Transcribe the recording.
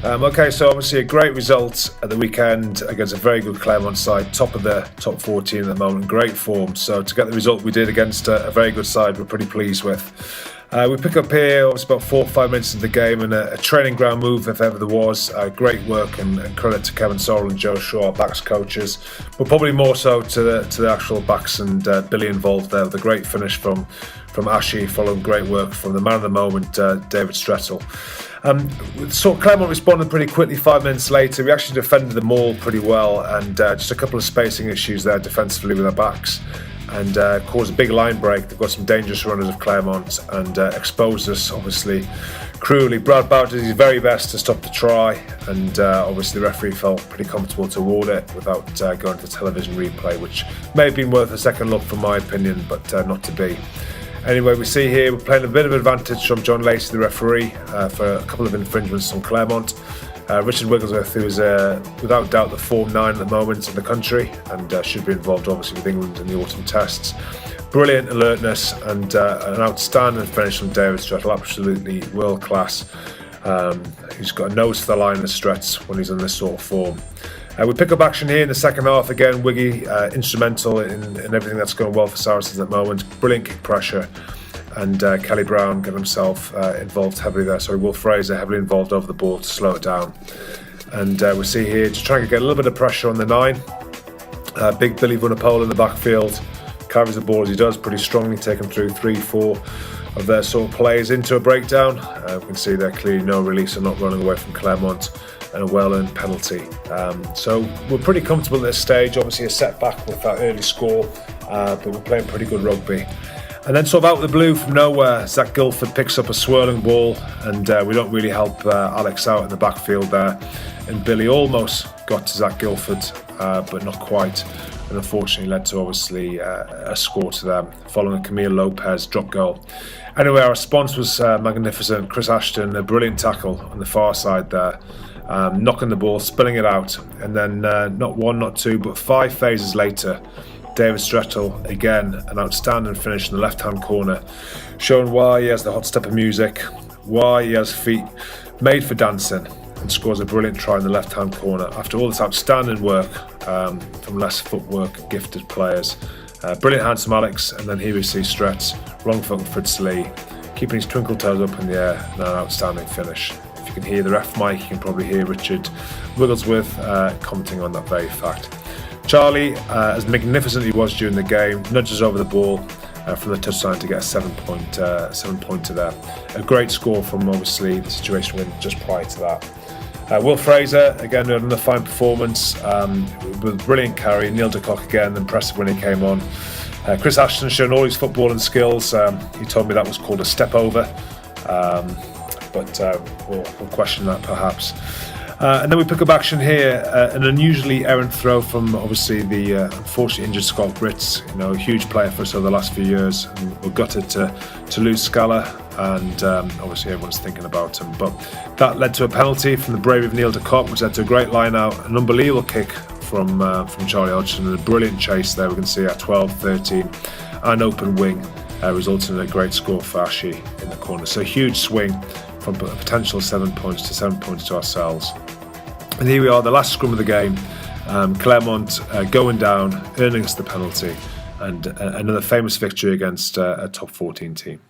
Okay, so obviously a great result at the weekend against a very good Clermont side, top of the top 14 at the moment, great form. So to get the result we did against a very good side, we're pretty pleased with. We pick up here, obviously about 4 or 5 minutes into the game, and a training ground move if ever there was. Great work and credit to Kevin Sorrell and Joe Shaw, our backs coaches, but probably more so to the actual backs and Billy involved there. The great finish from Ashy, following great work from the man of the moment, David Strettle. So Clermont responded pretty quickly 5 minutes later. We actually defended the maul pretty well, and just a couple of spacing issues there defensively with our backs, and caused a big line break. They've got some dangerous runners of Clermont and exposed us, obviously, cruelly. Brad Bowden did his very best to stop the try, and obviously the referee felt pretty comfortable to award it without going to television replay, which may have been worth a second look from my opinion, but not to be. Anyway, we see here we're playing a bit of advantage from John Lacey, the referee, for a couple of infringements on Clermont. Richard Wigglesworth, who is without doubt the Form 9 at the moment in the country, and should be involved obviously with England in the autumn tests. Brilliant alertness and an outstanding finish from David Strettle, absolutely world class. He's got a nose to the line of stretch when he's in this sort of form. We pick up action here in the second half again. Wiggy instrumental in everything that's going well for Saracens at the moment. Brilliant kick pressure, and Kelly Brown getting himself involved heavily there. Sorry, Will Fraser heavily involved over the ball to slow it down. And we see here just trying to get a little bit of pressure on the 9. Big Billy Vunipola in the backfield carries the ball as he does pretty strongly, taking through 3-4 of their sort of players into a breakdown. We can see there clearly no release and not running away from Clermont, and a well-earned penalty. So we're pretty comfortable at this stage. Obviously a setback with that early score, but we're playing pretty good rugby. And then sort of out of the blue from nowhere, Zach Guilford picks up a swirling ball, and we don't really help Alex out in the backfield there. And Billy almost got to Zach Guilford, but not quite. And unfortunately led to obviously a score to them, following a Camille Lopez drop goal. Anyway, our response was magnificent. Chris Ashton, a brilliant tackle on the far side there. Knocking the ball, spilling it out, and then not 1, not 2, but 5 phases later, David Strettle, again, an outstanding finish in the left-hand corner, showing why he has the hot step of music, why he has feet made for dancing, and scores a brilliant try in the left-hand corner after all this outstanding work from less footwork gifted players. Brilliant hands from Alex, and then here we see Stretz, wrong foot from Fritz Lee, keeping his twinkle toes up in the air, and an outstanding finish. If you can hear the ref mic, you can probably hear Richard Wigglesworth commenting on that very fact. Charlie, as magnificent as he was during the game, nudges over the ball from the touchline to get a 7-pointer there. A great score from obviously the situation we were in just prior to that. Will Fraser, again, another fine performance with a brilliant carry. Neil de Kock again, impressive when he came on. Chris Ashton showing all his footballing skills. He told me that was called a step over, but we'll question that perhaps. And then we pick up action here, an unusually errant throw from obviously the unfortunately injured Scott Brits, a huge player for us over the last few years, and we're gutted to lose Scala, and obviously everyone's thinking about him. But that led to a penalty from the bravery of Neil de Kock, which led to a great line out, an unbelievable kick from Charlie Hodgson, and a brilliant chase there. We can see at 12-13, an open wing, resulting in a great score for Ashy in the corner. So a huge swing from a potential 7 points to 7 points to ourselves. And here we are, the last scrum of the game. Clermont going down, earning us the penalty, and another famous victory against a top 14 team.